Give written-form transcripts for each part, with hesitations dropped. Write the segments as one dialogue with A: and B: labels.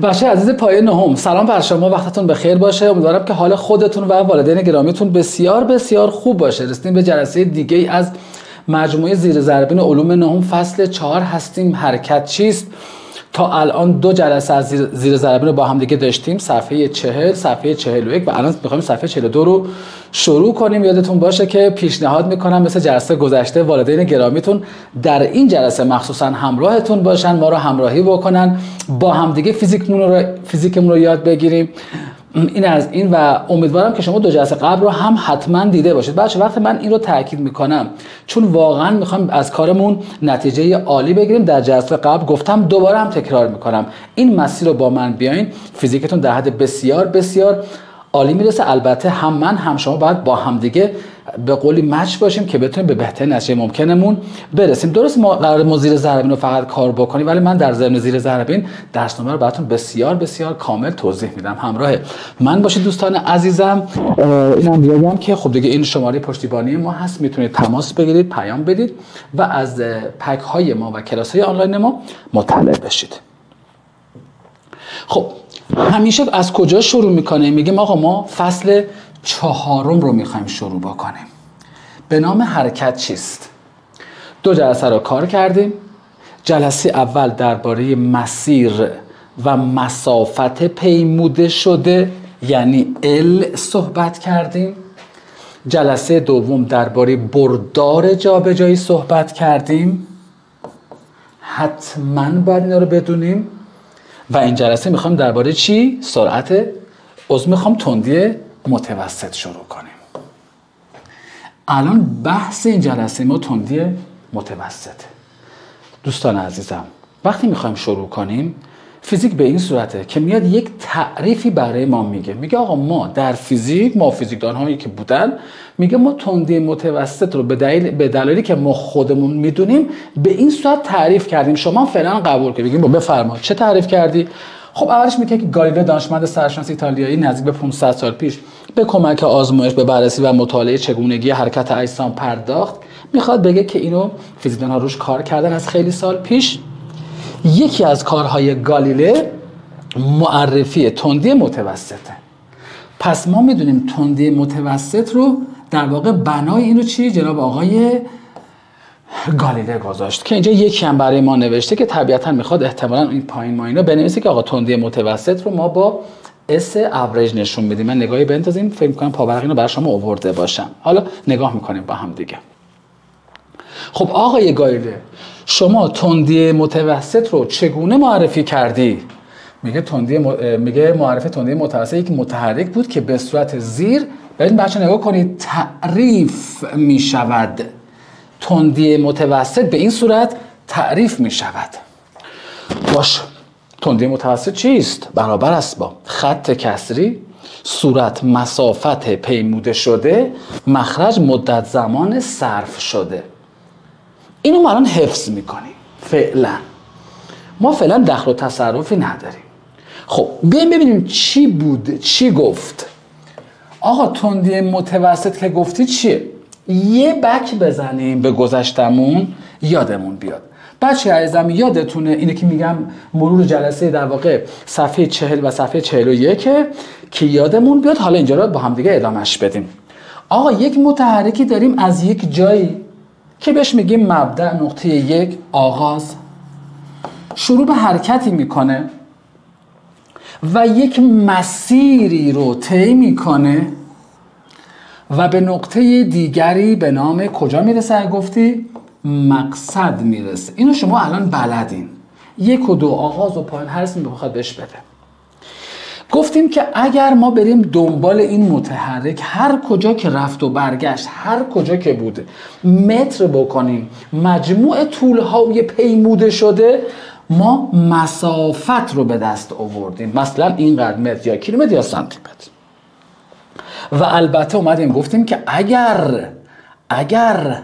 A: بچه عزیز پایه نهم، سلام بر شما، وقتتون بخیر باشه. امیدوارم که حال خودتون و والدین گرامیتون بسیار بسیار خوب باشه. رسیدیم به جلسه دیگه از مجموعه زیر ضربین علوم نهم فصل 4 هستیم. حرکت چیست؟ تا الان 2 جلسه از زیر ضربین رو با هم دیگه داشتیم، صفحه 40 صفحه 41 و الان می‌خوایم صفحه 42 رو شروع کنیم. یادتون باشه که پیشنهاد میکنم مثل جلسه گذشته والدین گرامیتون در این جلسه مخصوصا همراهتون باشن، ما رو همراهی بکنن، با هم دیگه فیزیکمون رو یاد بگیریم. این از این و امیدوارم که شما 2 جلسه قبل رو هم حتما دیده باشید. بچه وقت من این رو تاکید میکنم چون واقعا میخوام از کارمون نتیجه عالی بگیریم. در جلسه قبل گفتم، دوباره هم تکرار میکنم، این مسیر رو با من بیاین فیزیکتون در حد بسیار بسیار عالی میرسه. البته هم من هم شما باید با هم دیگه به قولی مچ باشیم که بتونیم به بهترین نتیجه ممکنمون برسیم. درست ما قرار زیر ضربین رو فقط کار بکنیم، ولی من در ضمن زیر ضربین درسنامه رو براتون بسیار بسیار کامل توضیح میدم. همراه من باشید دوستان عزیزم. اینم بگم که خب دیگه این شماره پشتیبانی ما هست، میتونید تماس بگیرید، پیام بدید و از پک های ما و کلاس های آنلاین ما مطلع بشید. خب همیشه از کجا شروع میکنیم؟ میگیم آقا ما فصل 4 رو میخوایم شروع بکنیم به نام حرکت چیست. 2 جلسه رو کار کردیم. جلسه اول درباره مسیر و مسافت پیموده شده یعنی L صحبت کردیم. جلسه دوم درباره بردار جابجایی صحبت کردیم. حتما باید اینا رو بدونیم. و این جلسه میخوام درباره چی؟ سرعت میخوام تندی متوسط شروع کنیم. الان بحث این جلسه ما تندی متوسطه. دوستان عزیزم وقتی میخوایم شروع کنیم، فیزیک به این صورته که میاد یک تعریفی برای ما میگه آقا ما در فیزیک، ما فیزیکدان هایی که بودن، میگه ما تندی متوسط رو به دلیلی که ما خودمون میدونیم به این صورت تعریف کردیم. شما فعلا قبول کنید. بگیم بفرما چه تعریف کردی؟ خب اولش میگه که گالیله دانشمند سرشناس ایتالیایی نزدیک به 500 سال پیش به کمک آزمایش به بررسی و مطالعه چگونگی حرکت اجسام پرداخت. میخواد بگه که اینو فیزیکدان ها روش کار کردن از خیلی سال پیش. یکی از کارهای گالیله معرفی تندی متوسطه. پس ما میدونیم تندی متوسط رو در واقع بنای اینو چی جناب آقای گالیله گذاشت که اینجا یکی هم برای ما نوشته که طبیعتا میخواد احتمالاً این پایین ما اینو بنویسه که آقا تندی متوسط رو ما با اس اوریج نشون میدیم. من نگاهی بندازیم، فکر می‌کنم پاورق اینو برای شما آورده باشم. حالا نگاه میکنیم با هم دیگه. خب آقای گالیله شما تندی متوسط رو چگونه معرفی کردی؟ میگه معرفی تندی متوسط یک متحرک بود که به صورت زیر، برید بچه نگاه کنید، تعریف می شود. تندی متوسط به این صورت تعریف می شود. باش، تندی متوسط چیست؟ برابر است با خط کسری، صورت مسافت پیموده شده، مخرج مدت زمان صرف شده. اینو ما الان حفظ میکنیم. فعلا ما فعلا دخل و تصرفی نداریم. خب بیایم ببینیم چی بود، چی گفت. آقا تندی متوسط که گفتی چیه؟ یه بک بزنیم به گذشتمون یادمون بیاد. بچه عزیزم یادتونه اینه که میگم مرور جلسه در واقع صفحه 40 و صفحه 41 که یادمون بیاد. حالا اینجا رو با هم دیگه ادامهش بدیم. آقا یک متحرکی داریم از یک جایی که بهش میگیم مبدأ، نقطه 1 آغاز، شروع به حرکتی میکنه و یک مسیری رو طی میکنه و به نقطه دیگری به نام کجا میرسه؟ گفتی مقصد میرسه. اینو شما الان بلدین. 1 و 2 آغاز و پایان هر اسمی بخواد بهش بده. گفتیم که اگر ما بریم دنبال این متحرک هر کجا که رفت و برگشت، هر کجا که بوده متر بکنیم، مجموع طولهای پیموده شده، ما مسافت رو به دست آوردیم. مثلا اینقدر متر یا کیلومتر یا سانتی متر. و البته اومدیم گفتیم که اگر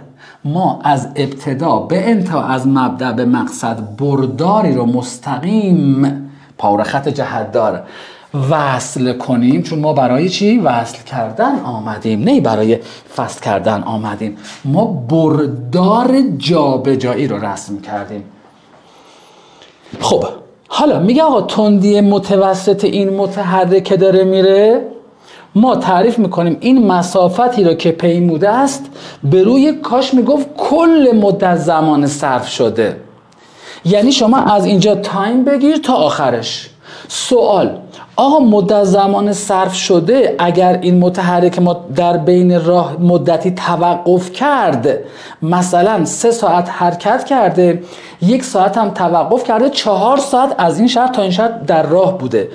A: ما از ابتدا به انتها، از مبدأ به مقصد برداری رو مستقیم پاره خط جهتدار وصل کنیم، چون ما برای چی؟ وصل کردن آمدیم، نه برای فصل کردن آمدیم. ما بردار جابجایی رو رسم کردیم. خب حالا میگه آقا تندی متوسط این متحرک داره میره، ما تعریف میکنیم این مسافتی رو که پیموده است به روی کاش میگفت کل مدت زمان صرف شده. یعنی شما از اینجا تایم بگیر تا آخرش. سوال، آقا مدت زمان صرف شده اگر این متحرک ما در بین راه مدتی توقف کرد، مثلا 3 ساعت حرکت کرده، 1 ساعت هم توقف کرده، 4 ساعت از این شهر تا این شهر در راه بوده،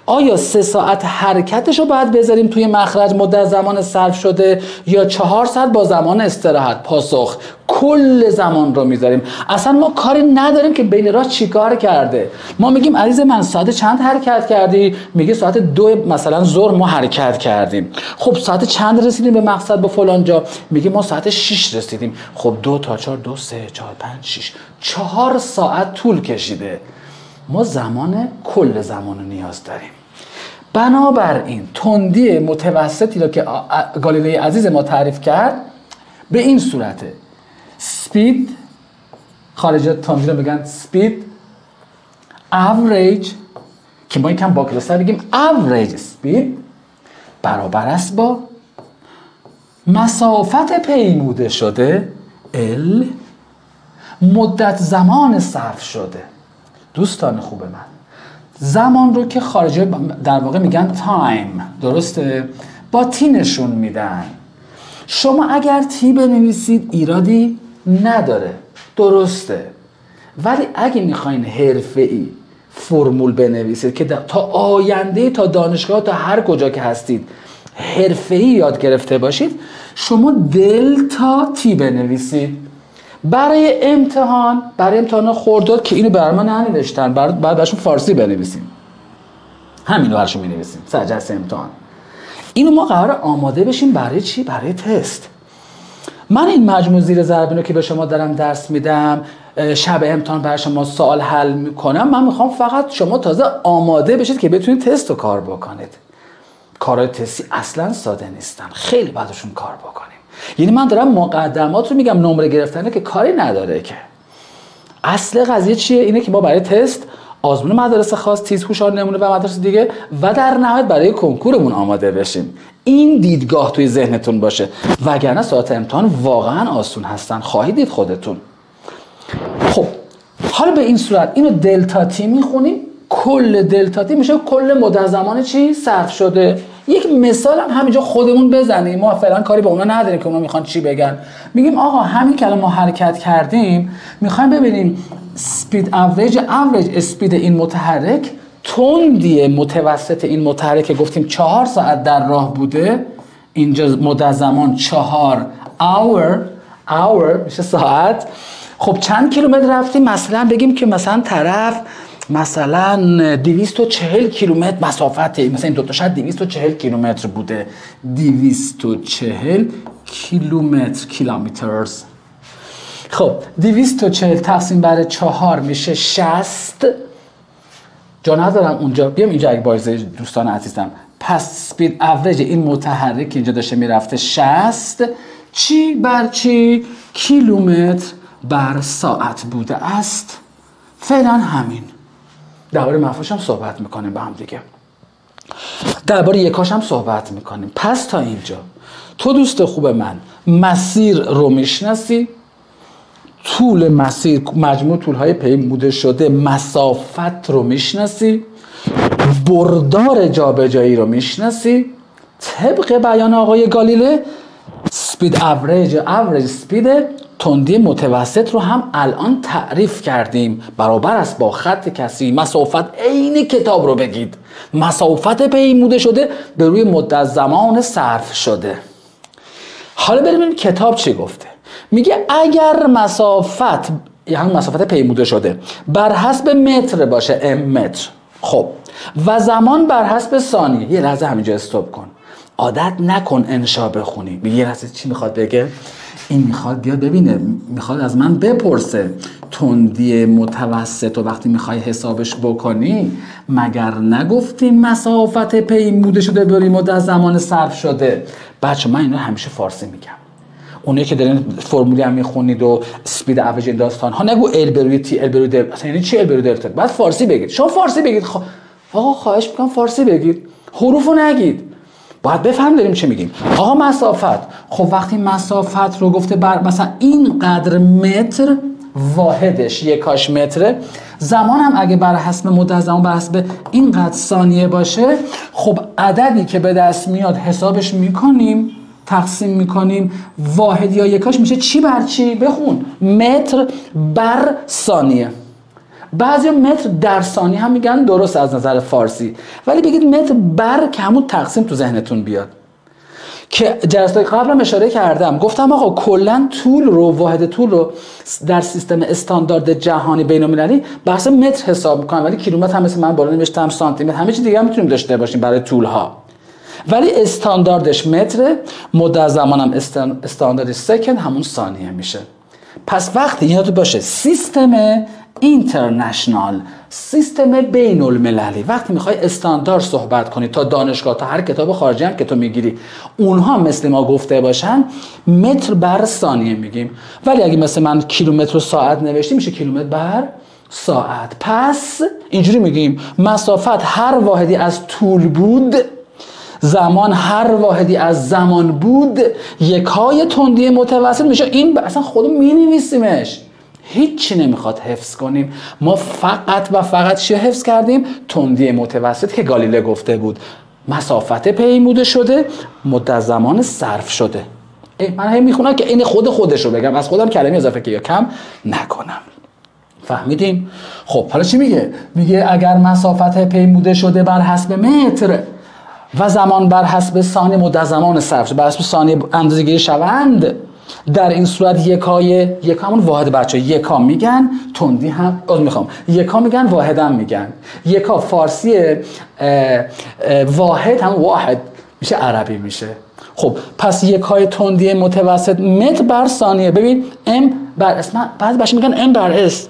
A: آیا 3 ساعت حرکتش رو باید بذاریم توی مخرج مدت زمان صرف شده یا 4 ساعت با زمان استراحت؟ پاسخ کل زمان رو میذاریم. اصلا ما کاری نداریم که بین راه چیکار کرده. ما میگیم عزیز من ساعت چند حرکت کردی؟ میگه ساعت 2 مثلا ظهر ما حرکت کردیم. خب ساعت چند رسیدیم به مقصد با فلان جا؟ میگه ما ساعت 6 رسیدیم. خب 2 تا 4 2 3 4 5 6 4 ساعت طول کشیده. ما زمان کل زمان رو نیاز داریم. بنابراین تندی متوسطی رو که گالیله عزیز ما تعریف کرد به این صورته: speed، خارجی تندی رو بگن speed average، که ما یکم با کلاس‌تر بگیم average speed، برابر است با مسافت پیموده شده L مدت زمان صرف شده. دوستان خوب من، زمان رو که خارجی در واقع میگن تایم، درسته؟ با تی نشون میدن. شما اگر تی بنویسید ایرادی نداره، درسته، ولی اگه میخواین حرفه‌ای فرمول بنویسید که تا آینده، تا دانشگاه، تا هر کجا که هستید حرفه‌ای یاد گرفته باشید، شما دلتا تی بنویسید. برای امتحان خرداد که اینو برای ما ننوشتن، بعد براشون فارسی بنویسیم، همینو براشون می‌نویسیم سرجست امتحان. اینو ما قراره آماده بشیم برای چی؟ برای تست. من این مجموع زیر ضربینو که به شما دارم درس میدم، شب امتحان برای شما سوال حل میکنم، من میخوام فقط شما تازه آماده بشید که بتونید تست رو کار بکنید. کارهای تستی اصلا ساده نیستن، خیلی بعدشون کار بکنیم. یعنی من دارم مقدمات رو میگم، نمره گرفتنه که کاری نداره که. اصل قضیه چیه؟ اینه که ما برای تست آزمون مدرسه خاص، تیز هوشار نمونه و مدرسه دیگه و در نهایت برای کنکورمون آماده بشیم. این دیدگاه توی ذهنتون باشه، وگرنه ساعت امتحان واقعا آسون هستن، خواهید دید خودتون. خب حالا به این صورت اینو دلتا تی میخونیم، کل دلتا تی میشه کل مدت زمان چی صرف شده. یک مثال هم همینجا خودمون بزنیم، ما فعلا کاری به اونا نداریم که اونا میخوان چی بگن. میگیم آقا همین که الان ما حرکت کردیم، میخوایم ببینیم speed average اسپید این متحرک، تندی متوسط این متحرک که گفتیم 4 ساعت در راه بوده، اینجا مدت زمان 4 hour میشه ساعت. خب چند کیلومتر رفتیم؟ مثلا بگیم که مثلا طرف مثلا 240 کیلومتر مسافته، مثلا این دوتا شاید 240 کیلومتر بوده، 240 کیلومترز. خب 240 تقسیم بر 4 میشه 60. جا ندارم اونجا، بیام اینجا اگه بایزه دوستان عزیزم. پس سپید اوریج این متحرک که اینجا داشته میرفته 60 چی بر چی؟ کیلومتر بر ساعت بوده است. فعلا همین. درباره مفهومش هم صحبت میکنیم با هم دیگه، درباره یکاش هم صحبت میکنیم. پس تا اینجا تو دوست خوب من مسیر رو میشناسی، طول مسیر، مجموع طولهای پیموده شده، مسافت رو میشناسی، بردار جابجایی رو میشناسی. طبق بیان آقای گالیله سپید اوریج سپید تندی متوسط رو هم الان تعریف کردیم، برابر است با خط کسی. مسافت عین کتاب رو بگید، مسافت پیموده شده به روی مدت زمان صرف شده. حالا بریم کتاب چی گفته. میگه اگر مسافت، یعنی مسافت پیموده شده، بر حسب متر باشه، متر، خب، و زمان بر حسب ثانیه. یه لحظه همینجا استاپ کن، عادت نکن انشا بخونی. یه لحظه چی میخواد بگه؟ این میخواد بیاد ببینه، میخواد از من بپرسه تندی متوسط و وقتی میخوای حسابش بکنی مگر نگفتیم مسافت پیموده شده بری مدت زمان صرف شده؟ بچه من اینو همیشه فارسی میگم، اونایی که دارین فرمولی هم میخونید و اسپید اوریج این داستان ها، نگو ال بر روی تی ال بر روی دل، اصلا یعنی چی ال بر روی دلتا؟ بعد فارسی بگید. شما فارسی بگید. آقا خواهش میکنم فارسی بگید، حروفو نگید، باید بفهم داریم چه میگیم. آقا مسافت، خب وقتی مسافت رو گفته بر مثلا این قدر متر واحدش یکاش متره، زمان هم اگه بر حسب مدت زمان بر حسب این قدر ثانیه باشه، خب عددی که به دست میاد حسابش میکنیم، تقسیم میکنیم، واحد یا یکاش میشه چی بر چی؟ بخون، متر بر ثانیه. بعضی متر در ثانیه هم میگن، درست از نظر فارسی، ولی بگید متر بر که همون تقسیم تو ذهنتون بیاد. که جلسه قبلم اشاره کردم، گفتم آقا کلا طول رو، واحد طول رو در سیستم استاندارد جهانی بین‌المللی بحث متر حساب میکنن، ولی کیلومتر هم مثل من بالا نوشتم، سانتی متر، همه چیز دیگه هم میتونیم داشته باشیم برای طول ها، ولی استانداردش متره، مدت زمانم استانداردش سکند، همون ثانیه میشه. پس وقتی یاد باشه سیستم اینترنشنال، سیستم بین المللی، وقتی میخوای استاندارد صحبت کنی تا دانشگاه، تا هر کتاب خارجی هم که تو میگیری اونها مثل ما گفته باشن، متر بر ثانیه میگیم. ولی اگه مثل من کیلومتر و ساعت نوشتی میشه کیلومتر بر ساعت. پس اینجوری میگیم مسافت هر واحدی از طول بود، زمان هر واحدی از زمان بود، یکای تندی متوسط میشه. این اصلا خودمون مینویسیمش، هیچی نمیخواد حفظ کنیم. ما فقط و فقط چی حفظ کردیم؟ تندی متوسط که گالیله گفته بود مسافت پیموده شده، مدت زمان صرف شده. من هم میخونم که این خودش رو بگم، از خودم کلمه اضافه که یا کم نکنم. فهمیدیم؟ خب حالا چی میگه؟ میگه اگر مسافت پیموده شده بر حسب متر و زمان بر حسب ثانیه، مدت زمان صرف شده بر حسب ثانیه اندازه‌گیری شوند، در این صورت یکا همون واحد بچه یکا میگن، تندی هم یکا میگن، واحد هم میگن. یکا فارسی واحد هم واحد میشه، عربی میشه. خب پس یکای تندی متوسط متر بر ثانیه. ببین ام بر اس، بعضی بچه میگن ام بر اس،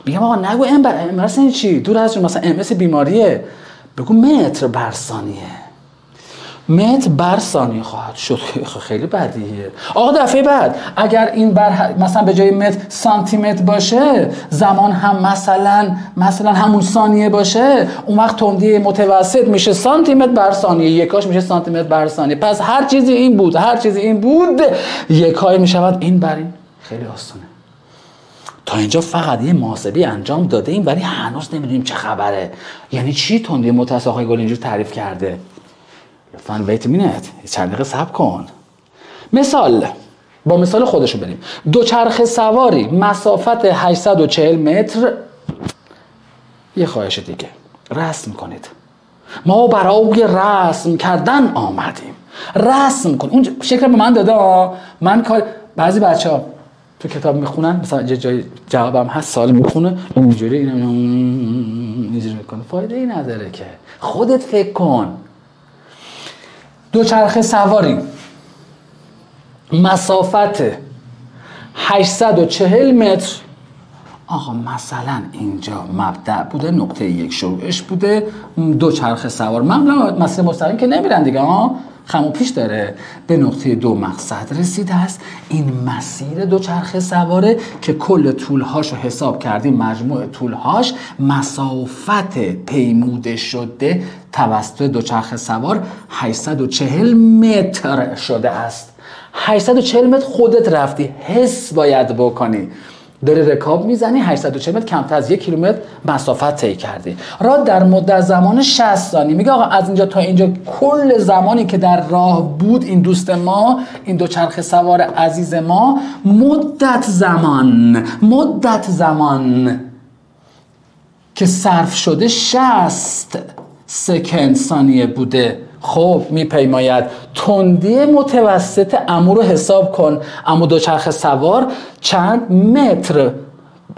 A: میگم آقا نگو ام بر اس این چی؟ دور از مثلا ام اس بیماریه، بگو متر بر ثانیه. متر بر ثانیه خواهد شد. خیلی بدیهیه. آقا دفعه بعد اگر این مثلا به جای متر سانتی متر باشه، زمان هم مثلا همون ثانیه باشه، اون وقت تندی متوسط میشه سانتی متر بر ثانیه، یکاش میشه سانتی متر بر ثانیه. پس هر چیزی این بود یکای میشود این بر این. خیلی آسونه. تا اینجا فقط یه محاسبه انجام داده ایم، ولی هنوز نمیدونیم چه خبره. یعنی چی تندی متوسط؟ آقای گل اینجور تعریف کرده. لطفاً ویت مینت، چند دقیقه صبر کن. با مثال خودشو بریم. دوچرخه سواری مسافت 840 متر. یه خواهش دیگه، رسم کنید. ما برای رسم کردن آمدیم. رسم کن. اون شکل به من داده. من کار بعضی بچه‌ها تو کتاب میخونن، مثلا جای جوابم هست، سوال میخونه اینجوری میکنه، فایده ای نداره که. خودت فکر کن. دوچرخه سواری مسافت 840 متر. آقا مثلا اینجا مبدأ بوده، نقطه یک شروعش بوده، دوچرخه سوار معمولا مسیر مستقیم که نمیرن دیگه، خم و پیش داره، به نقطه دو مقصد رسیده است. این مسیر دوچرخه سواره که کل طولهاش رو حساب کردیم، مجموع طولهاش مسافت پیموده شده توسط دوچرخه سوار 840 متر شده است. 840 متر خودت رفتی، حس باید بکنی. داری رکاب میزنی، 840 متر کمتر از 1 کیلومتر مسافت طی کردی. راه در مدت زمان 60 ثانیه. میگه آقا از اینجا تا اینجا کل زمانی که در راه بود این دوست ما، این دوچرخه سوار عزیز ما، مدت زمان که صرف شده 60 سکند ثانیه بوده. خب میپیماید تندی متوسط عمو رو حساب کن. عمو دوچرخه سوار چند متر؟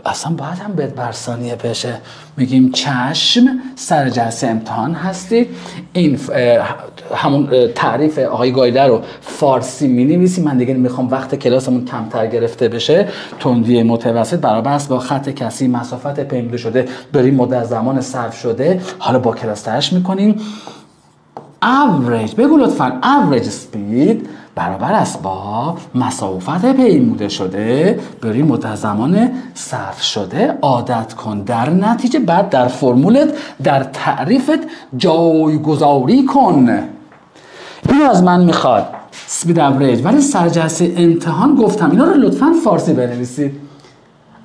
A: اصلا باید هم بر ثانیه بشه. میگیم چشم، سر جلسه امتحان هستید. این همون تعریف آقای گایده رو فارسی مینویسی. من دیگه نمیخوام وقت کلاسمون کمتر گرفته بشه. تندی متوسط برابر است با خط کسی مسافت پیموده شده بریم مدت زمان صرف شده. حالا با کلاس ترش میکنیم. average، بگو لطفاً average speed برابر است با مسافت پیموده شده بری مدت زمان صرف شده عادت کن. در نتیجه بعد در فرمولت در تعریفت جایگذاری کن. اینو از من میخواد اسپید اوریج، ولی سرجلسه امتحان گفتم اینا رو لطفاً فارسی بنویسید.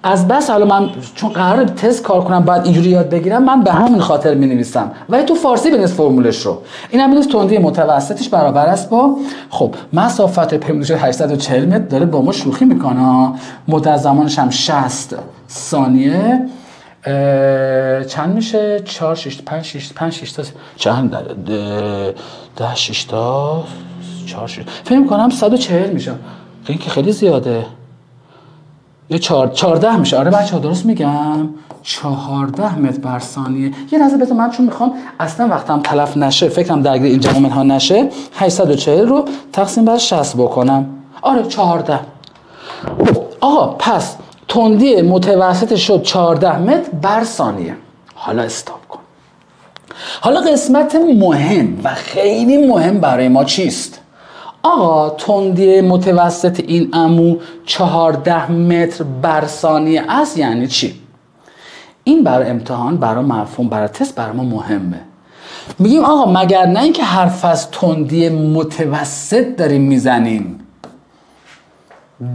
A: از بس حالا من چون قراره تست کار کنم باید اینجوری یاد بگیرم، من به همین خاطر مینویسم ولی تو فارسی بنویس فرمولش رو. اینم بنویس تندی متوسطش برابر است با خب مسافت پیموده شده 840 متر. داره با ما شوخی میکنه. مدت زمانش هم 60 ثانیه. چند میشه؟ 4 6 5 6 5 6 تا چند 10 6 تا 4 6 فکر کنم 140 میشه. این که خیلی زیاده. یه 14 میشه. آره بچه‌ها درست میگم. 14 متر بر ثانیه. یه لحظه بذار من چون میخوام اصلا وقتم تلف نشه، فکرم درگیر این جمع ها نشه، 840 رو تقسیم بر 60 بکنم. آره 14. آقا پس تندی متوسط شد 14 متر بر ثانیه. حالا استاپ کن. حالا قسمت مهم و خیلی مهم برای ما چیست؟ آقا تندی متوسط این عمو 14 متر بر ثانیه است. یعنی چی؟ این برای امتحان، برای مفهوم، برای تست برای ما مهمه. میگیم آقا مگر نه اینکه حرف از تندی متوسط داریم میزنیم،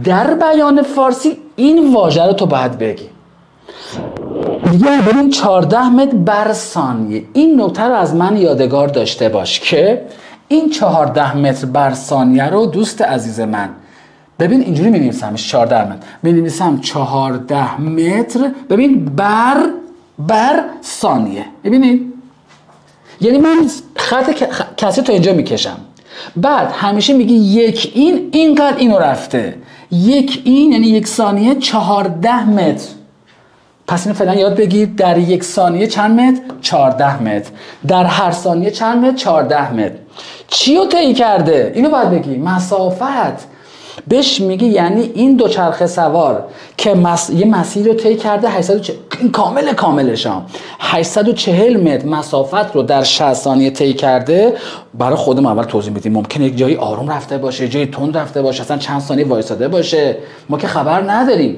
A: در بیان فارسی این واژه رو تو باید بگی. میگه ببین 14 متر بر ثانیه. این نکته رو از من یادگار داشته باش که این 14 متر بر ثانیه رو دوست عزیز من ببین اینجوری می‌نویسمش. 14 متر می‌نویسم 14 متر ببین بر ثانیه. ببینید یعنی من خط کسی تا اینجا میکشم، بعد همیشه میگی یک این اینقدر اینو رفته، یک این یعنی یک ثانیه 14 متر. پس اینو فعلا یاد بگید. در یک ثانیه چند متر؟ 14 متر. در هر ثانیه چند متر؟ 14 متر. چی رو طی کرده؟ اینو باید بگی. مسافت. بهش میگی یعنی این دوچرخه سوار که یه مسیر رو طی کرده 840 کاملشام 840 متر مسافت رو در 60 ثانیه طی کرده. برای خودم اول توضیح میدیم. ممکنه یک جایی آروم رفته باشه، جایی تند رفته باشه، اصلا چند ثانیه وایساده باشه، ما که خبر نداریم.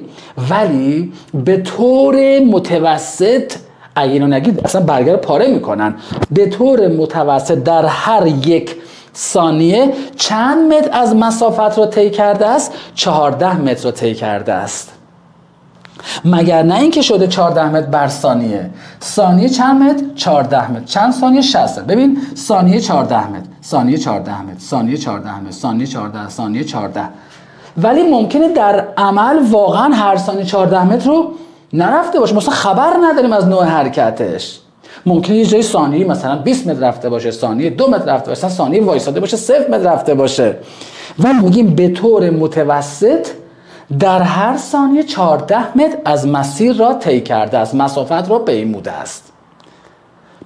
A: ولی به طور متوسط اگه اینو نگید اصلا برگر پاره میکنن. به طور متوسط در هر یک ثانیه چند متر از مسافت رو طی کرده است؟ 14 متر رو طی کرده است. مگر نه اینکه شده 14 متر بر ثانیه. ثانیه چند متر؟ 14 متر. چند ثانیه؟ 60. ببین ثانیه 14 متر، ثانیه 14 متر، ثانیه 14 متر، ثانیه 14، ثانیه 14. ولی ممکنه در عمل واقعا هر ثانیه 14 متر رو نرفته باشه، مثلا خبر نداریم از نوع حرکتش. ممکنه یه جای ثانیه مثلا 20 متر رفته باشه، ثانیه 2 متر رفته باشه، ثانیه وایساده باشه 0 متر رفته باشه. و میگیم به طور متوسط در هر ثانیه 14 متر از مسیر را طی کرده است، مسافت را پیموده است.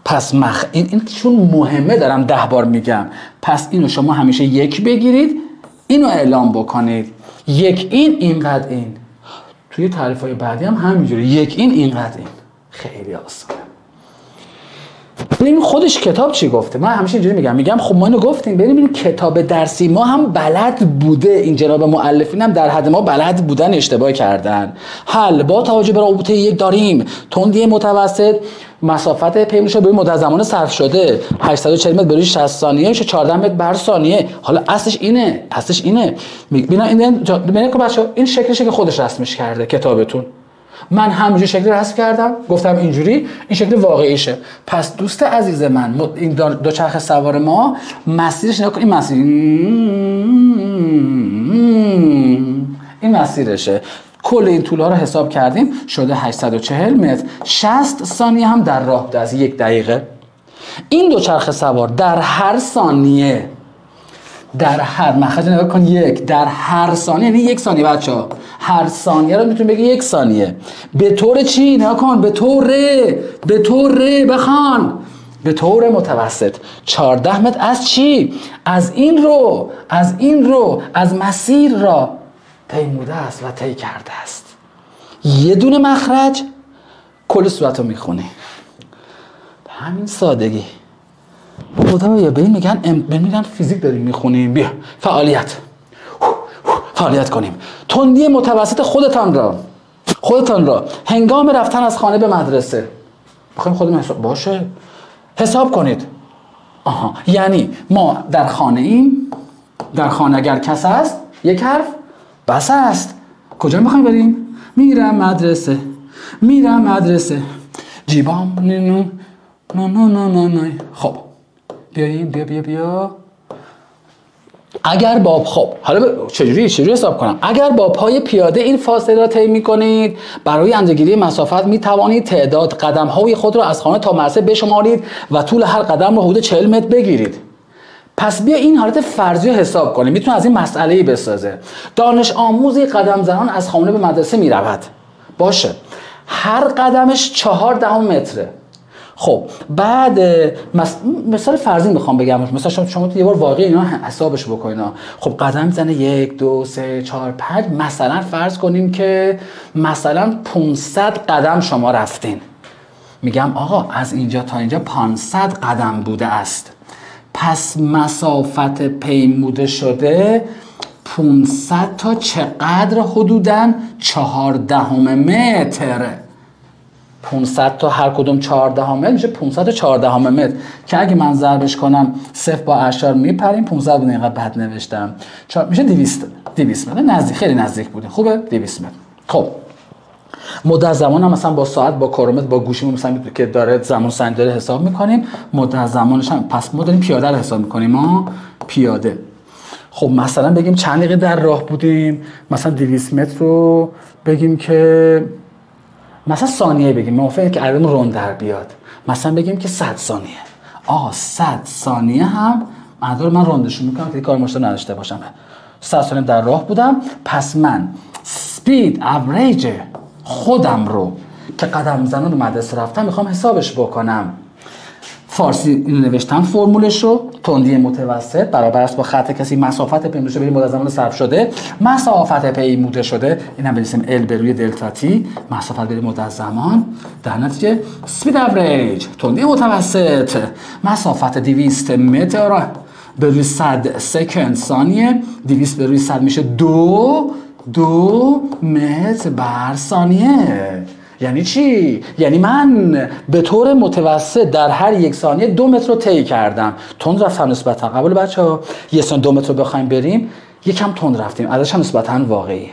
A: پس این چون مهمه دارم 10 بار میگم. پس اینو شما همیشه یک بگیرید، اینو اعلام بکنید. یک اینقدر این. توی تعریف‌های بعدی هم همینجوری. یک اینقدر این. خیلی آسانه. ببین خودش کتاب چی گفته. من همیشه اینجوری میگم خب ما اینو گفتیم، ببین کتاب درسی ما هم بلد بوده، این جناب مؤلفین هم در حد ما بلد بودن اشتباه کردن. حل با توجه به رابطه یک داریم تندی متوسط مسافت پیموده شده به مدت زمان صرف شده 840 متر بر 60 ثانیه میشه 14 متر بر ثانیه. حالا اصلش اینه. ببین این بچه‌ها این شکلشه که خودش رسمش کرده کتابتون. من همینجوری شکلی رسم کردم، گفتم اینجوری این شکل واقعیشه. پس دوست عزیز من این دوچرخه سوار ما مسیرش نگاه کن، این مسیر این مسیرشه. کل این طول‌ها رو حساب کردیم شده 840 متر. 60 ثانیه هم در راه بوده از 1 دقیقه. این دوچرخه سوار در هر ثانیه در هر مخرج نگاه کن یک در هر ثانیه یعنی 1 ثانیه بچه‌ها. هر ثانیه رو میتونی بگی 1 ثانیه. به طور چی؟ نگاه کن به طور بخوان به طور متوسط 14 متر از چی؟ از این رو از مسیر را پیموده است و طی کرده است. یه دونه مخرج کل صورت رو میخونی. به همین سادگی. خدا یا به این میگن فیزیک داریم میخونیم. بیا فعالیت. فعالیت کنیم. تندی متوسط خودتان را هنگام رفتن از خانه به مدرسه بخوایم خودمون حساب باشه حساب کنید. یعنی ما در خانه ایم، در خانه اگر کس است یک حرف بس است. کجا میخوایم بریم؟ میرم مدرسه جیبام نه. خب بیاییم بیا اگر با حالا چجوری حساب کنم؟ اگر با پای پیاده این فاصله را طی می‌کنید، برای اندازه‌گیری مسافت می‌توانید تعداد قدم‌های خود را از خانه تا مدرسه بشمارید و طول هر قدم را حدود 40 متر بگیرید. پس بیا این حالت فرضی رو حساب کنیم. میتونه از این مسئله‌ای بسازه. دانش آموزی قدم زنان از خانه به مدرسه میرود. باشه. هر قدمش 4 متره. خب بعد مثال فرضی میخوام بگم، مثلا شما یه بار واقعی اینا حسابش بکنید. خب قدم میزنه 1 2 3 4 5. مثلا فرض کنیم که مثلا 500 قدم شما رفتین. میگم آقا از اینجا تا اینجا 500 قدم بوده است. پس مسافت پیموده شده 500 تا چقدر؟ حدوداً 14 متر. 500 تا هر کدوم 14 متر میشه 500 تا 14 متر که اگه من ضربش کنم صفر با اشار میپریم. 500 بود، اینقدر بد نوشتم، میشه 200 متر. نزدیک، خیلی نزدیک بوده. خوبه 200 متر. خب مدت زمان هم مثلا با ساعت، با کرونومتر، با گوشیمون مثلا که داره زمان سنج داره حساب میکنیم. مدت زمانش هم پس ما داریم پیاده رو حساب میکنیم. ما پیاده. خب مثلا بگیم چند دقیقه در راه بودیم. مثلا 200 متر رو بگیم که مثلا ثانیه بگیم، موافقه که عددمون روند در بیاد. مثلا بگیم که 100 ثانیه. 100 ثانیه هم عدد من روندشون میکنم که کار مشترک نداشته باشم. 100 ثانیه در راه بودم. پس من سپید اوریج خودم رو که قدم زنان به مدرسه رفتم میخوام حسابش بکنم. فارسی اینو نوشتم فرمولش رو. تندی متوسط برابر است با خط کسی مسافت پیموده شده مدت زمان صرف شده. مسافت پیموده شده اینم بنویسیم ال به روی دلتا تی، مسافت به مدت زمان. در نتیجه سپید اوریج تندی متوسط مسافت 200 متر به روی 100 سکند ثانیه. 200 به روی 100 میشه 2 متر بر ثانیه. یعنی چی؟ یعنی من به طور متوسط در هر 1 ثانیه 2 متر رو طی کردم. تند رفتم نسبتا. قبول بچه‌ها 1 ثانیه 2 متر رو بخوایم بریم یکم تند رفتیم. عددش هم نسبتا واقعیه.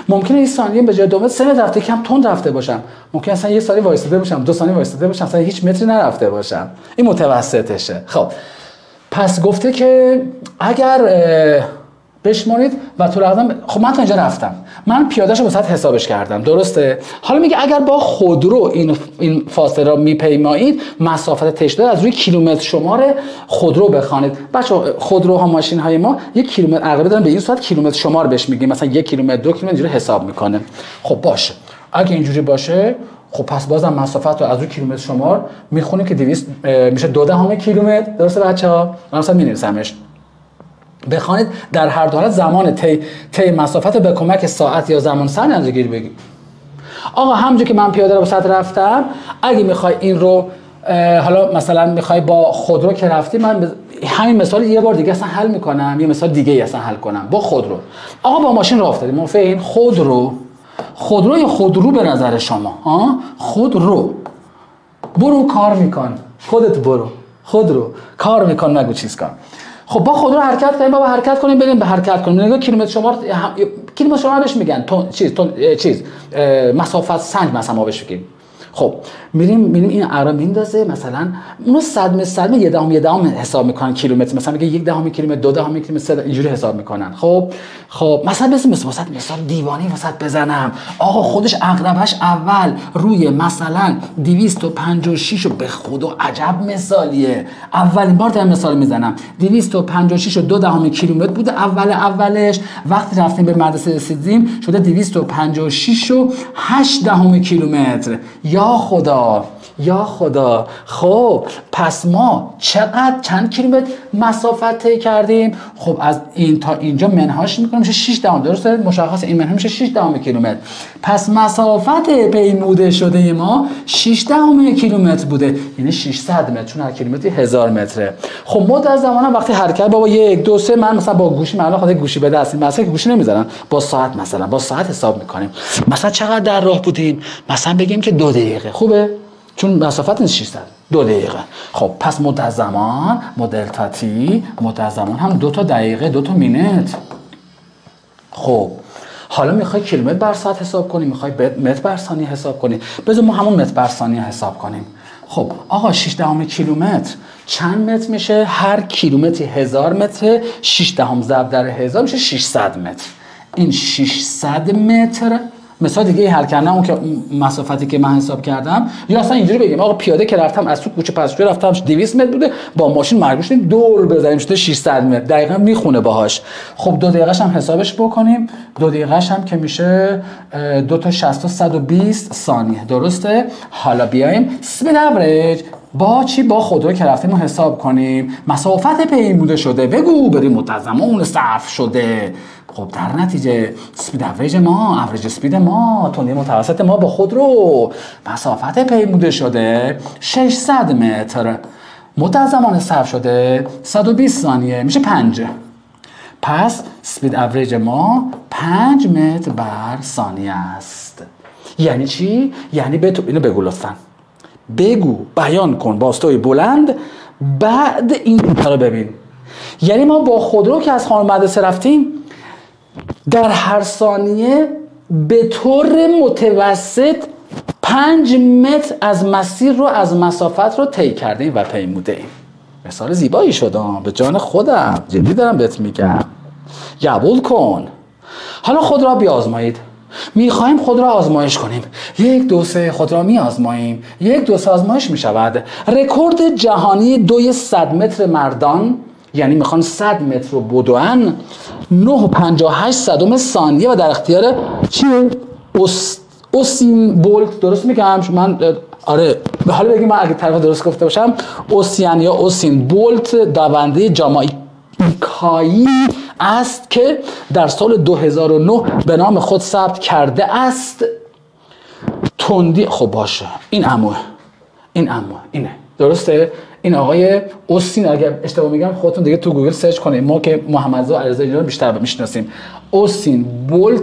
A: ممکنه این ثانیه به جای 2 متر 3 متر رفته، کم تند رفته باشم. ممکنه اصلا 1 ثانیه وایساده باشم، 2 ثانیه وایساده باشم، اصلا هیچ متری نرفته باشم. این متوسطشه. خب پس گفته که اگر بشمارید و طول قدم. خب من تا اینجا رفتم، من پیاده‌شو واسه حسابش کردم، درسته؟ حالا میگه اگر با خودرو این فاصله را میپیمایید، مسافت طی شده از روی کیلومتر شمار خودرو بخوانید. بچه‌ها خودروها، ماشین‌های ما 1 کیلومتر عقبه دارن، به این صورت کیلومتر شمار بهش میگیم. مثلا 1 کیلومتر 2 کیلومتر اینجوری حساب میکنه. خب باشه، اگه اینجوری باشه خب پس بازم مسافت رو از روی کیلومتر شمار میخونیم که 200 میشه 2 کیلومتر. درسته بچه‌ها؟ من مثلا می‌نویسمش. بخوانید در هر دو حالت زمان طی مسافت رو به کمک ساعت یا زمان سنج اندازه‌گیری بگیم. آقا همونجوری که من پیاده رو به سطح رفتم، اگه میخوای این رو حالا مثلا میخوای با خودرو که رفتی، من همین مثال یه بار دیگه اصلا حل میکنم، یه مثال دیگه اصلا حل کنم با خودرو. آقا با ماشین راه افتادیم، موافقین؟ خودرو یا خودرو به نظر شما؟ خودرو. برو کار میکن، خودت برو. خودرو کار میکن، نگو چیز کن. خب با خودرو حرکت کنیم، بابا حرکت کنیم، بریم به حرکت کنیم. نگاه کیلومتر شمار بهش میگن مسافت سنج مثلا ما بهش میگیم. خب میریم این عقرب میندازه، مثلا اونو 100 متر 1 دهم حساب میکنن کیلومتر، مثلا میگه 1 دهم کیلومتر 2 دهم کیلومتر اینجوری حساب میکنن. خب مثلا مثال دیوانی واسط بزنم. آقا خودش عقربش اول روی مثلا 256 به خدا عجب مثالیه، اولین بار دارم مثال میزنم. 256 و 2 دهم کیلومتر بوده اولش، وقتی رفتیم به مدرسه رسیدیم شده 256 و 8 دهم کیلومتر. یا خدا یا خدا. خب پس ما چند کیلومتر مسافت طی کردیم؟ خب از این تا اینجا منهاش میکنیم میشه 6 دهم، درسته؟ مشخص این منها میشه 6 دهم کیلومتر. پس مسافت پیموده شده ما 6 دهم کیلومتر بوده، یعنی 600 متر، چون هر کیلومتری 1000 متره. خب مدت زمان وقتی حرکت بابا 1 2 3 من مثلا با گوشی معلومه خاطر گوشی به دست مثلا گوشی نمیذارن، با ساعت مثلا با ساعت حساب میکنیم. مثلا چقدر در راه بودیم؟ مثلا بگیم که 2 دقیقه. خوبه؟ چون مسافت نیست 600، 2 دقیقه. خب پس مدت زمان دلتا تی، مدت زمان هم 2 تا دقیقه 2 تا مینت. خب حالا میخوای کیلومتر بر ساعت حساب کنی، میخوای متر بر ثانیه حساب کنی، بذار ما همون متر بر ثانیه حساب کنیم. خب آقا 6 دهم کیلومتر چند متر میشه؟ هر کیلومتری 1000 متر، 6 دهم ضرب در 1000 میشه 600 متر. این 600 متر مثلا دیگه حل کردم اون که مسافتی که من حساب کردم، یا اصلا اینجوری بگیم آقا پیاده که رفتم از تو کوچه پس‌جوی رفتم 200 متر بوده، با ماشین مجبور شدیم دور بزنیم شده 600 متر، دقیقاً میخونه باهاش. خب 2 دقیقه‌ش هم حسابش بکنیم، 2 دقیقه‌ش هم که میشه 2 تا 60 120 ثانیه، درسته؟ حالا بیایم اسپید اوریج با چی؟ با خودرو که رفتیم حساب کنیم. مسافت پیموده شده بگو، بریم مدت زمان صرف شده. خب در نتیجه اسپید اوریج ما، اوریج اسپید ما، تندی متوسط ما با خودرو، مسافت پیموده شده 600 متر، مدت زمان صرف شده 120 ثانیه، میشه 5. پس اسپید اوریج ما 5 متر بر ثانیه است. یعنی چی؟ یعنی اینو بگو لطفاً. بگو، بیان کن با صدای بلند، بعد این رو ببین. یعنی ما با خودرو که از خانه مدرسه رفتیم در هر ثانیه به طور متوسط 5 متر از مسیر رو، از مسافت رو طی کردیم و پیموده ایم. مثال زیبایی شد به جان خودم، جدی دارم بهت میگم، قبول کن. حالا خود را بیازمایید. میخوایم خود را آزمایش کنیم. 1 2 3 خود را میازماییم. 1 2 3 آزمایش میشود. رکورد جهانی 200 متر مردان، یعنی میخوان 100 متر رو بدوئن، 9.58 ثانیه و در اختیار چیه؟ اوسین بولت. درست میگم من؟ آره. به حال بگیم من اگه طرف درست گفته باشم، اوسین یا اوسین بولت دونده جامائیکایی است که در سال 2009 به نام خود ثبت کرده است تندی. خب باشه، این عموه اینه، درسته؟ این آقای اوسین، اگر اشتباه میگم خودتون دیگه تو گوگل سرچ کنید، ما که محمد رضا علیرضایی رو بیشتر میشناسیم. اوسین بولت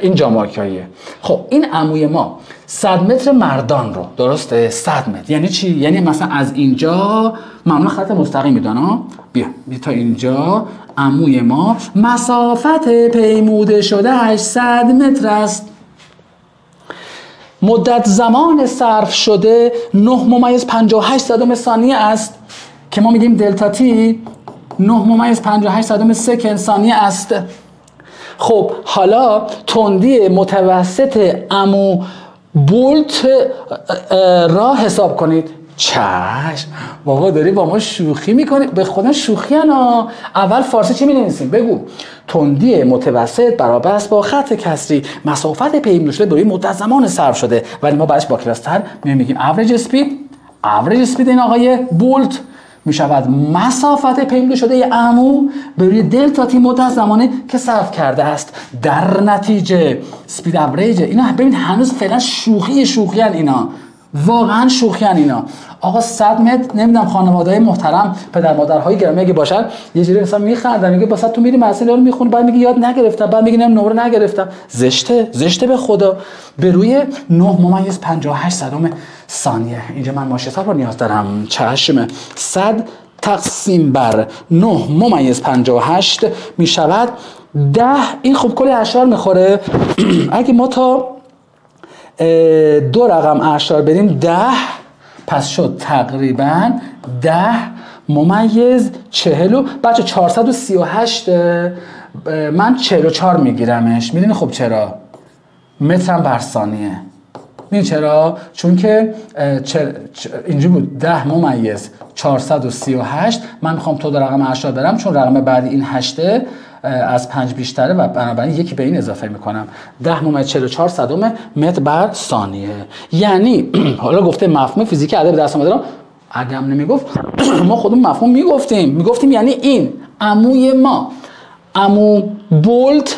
A: این جامائیکاییه. خب این عموی ما 100 متر مردان رو، درسته؟ 100 متر یعنی چی؟ یعنی مثلا از اینجا معمولا خط مستقیم میدن بیا تا اینجا عموی ما مسافت پیموده شده 800 متر است. مدت زمان صرف شده 9.58 ثانیه است که ما میگیم دلتا تی 9.58 سکند ثانیه است. خب حالا تندی متوسط عمو بولت را حساب کنید. چشم بابا، داری با ما شوخی میکنی؟ به خدا شوخی انا. اول فارسی چی می‌نویسیم؟ بگو. تندی متوسط برابر است با خط کسری مسافت پیموده شده برای مدت زمان صرف شده، ولی ما بعدش با کلاستر میگیم اوریج اسپید این آقای بولت میشود مسافت پیموده شده عمو برای دلتا تی مدت زمانی که صرف کرده است. در نتیجه اسپید اوریج اینا، ببین هنوز فعلا شوخی ان اینا، واقعا شوخی ان اینا. آقا 100 متر نمیدونم، خانواده‌های محترم، پدر مادرهای گرامی اگه باشن یه جوری مثلا میخندن، میگه واسه تو میری مسئله رو میخونی، بعد میگه یاد نگرفتم، بعد میگه نمره نگرفتم. زشته به خدا. به روی 9.58 ثانیه اینجا من ماشه حساب رو نیاز دارم. چشم. 100 تقسیم بر 9.58 میشود 10. این خب کل اعشار میخوره. اگه ما تا 2 رقم اعشار بریم 10، پس شد تقریبا 10.40. بچه 438 من 44 میگیرمش. میدونی خب چرا؟ مترم بر ثانیه. میدونی چرا؟ چون که اینجا بود 10.438. من میخوام تا 2 رقم اعشار برم، چون رقم بعدی این 8 از 5 بیشتره و بنابراین یکی به این اضافه میکنم 10.44 متر بر ثانیه. یعنی حالا گفته مفهوم فیزیک ادب درس آمده رو اگه هم نمیگفت ما خودمون مفهوم میگفتیم یعنی این عموی ما عمو بولت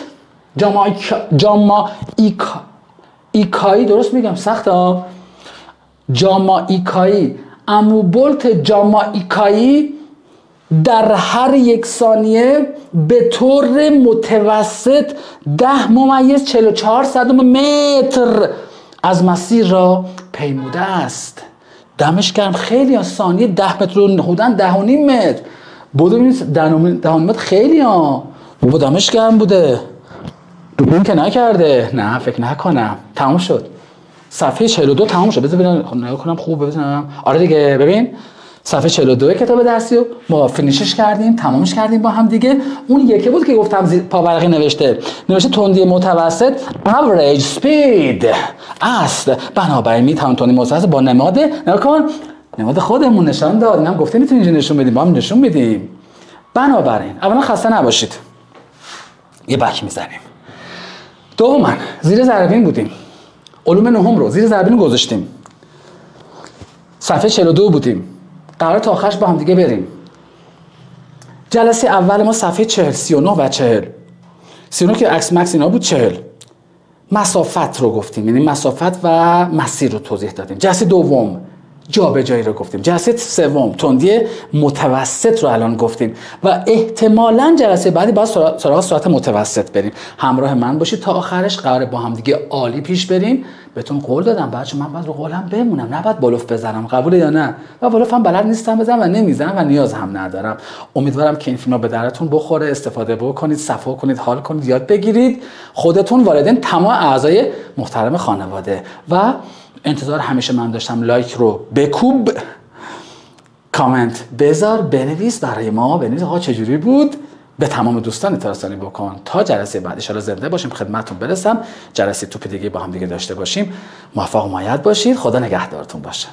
A: جامائیکایی درست میگم سخت ها جامائیکایی عمو بولت جامائیکایی در هر 1 ثانیه به طور متوسط 10.44 متر از مسیر را پیموده است. دمش گرم. خیلی از ثانیه 10 متر رو حدوداً 10.5 متر بوده. ببینید 10 متر خیلی ها بابا دمش گرم بوده. دوربین که نکرده. نه فکر نکنم. تمام شد. صفحه 42 تمام شد. بذار ببینم نگاه کنم خوب ببینم. آره دیگه ببین صفحه 42 کتاب درسی رو ما فینیشش کردیم، تمامش کردیم با هم دیگه. اون یکی بود که گفتم زیر پاورقی نوشته تندی متوسط average speed است. بنابراین میتونم تندی متوسط با نماد نگاه کن نماد خودمون نشان داد. اینم گفته میتونیم اینجا نشون بدیم، با هم نشون میدیم. بنابراین اولا خسته نباشید. یه بک میزنیم. دوما زیر ضربین بودیم. علوم نهم رو زیر ضربین گذاشتیم. صفحه 42 بودیم. قرار تا آخرش با هم دیگه بریم. جلسه اول ما صفحه 40 39 و 40 39 که عکس مکس اینا بود 40 مسافت رو گفتیم، یعنی مسافت و مسیر رو توضیح دادیم. جلسه دوم جابجایی رو گفتیم. جلسه سوم تندی متوسط رو الان گفتیم و احتمالاً جلسه بعدی باید سراغ سرعت متوسط بریم. همراه من باشید تا آخرش. قراره با هم دیگه عالی پیش بریم. بهتون قول دادم بچه من باید رو قولم بمونم، نباید بلوف بزنم. قبوله یا نه؟ و بلوف هم بلد نیستم بزنم و نمیزنم و نیاز هم ندارم. امیدوارم که این فیلم به درتون بخوره، استفاده بکنید، صفا کنید، حال کنید، یاد بگیرید. خودتون، والدین، تمام اعضای محترم خانواده. و انتظار همیشه من داشتم لایک رو بکوب، کامنت بذار، بنویس برای ما، بنویس آقا چجوری بود، به تمام دوستان اطلاع بکن. تا جلسه بعد ان شاء الله زنده باشیم، خدمتتون برسم. جلسه توپ دیگه با هم دیگه داشته باشیم. موفق و مؤید باشید. خدا نگهدارتون باشه.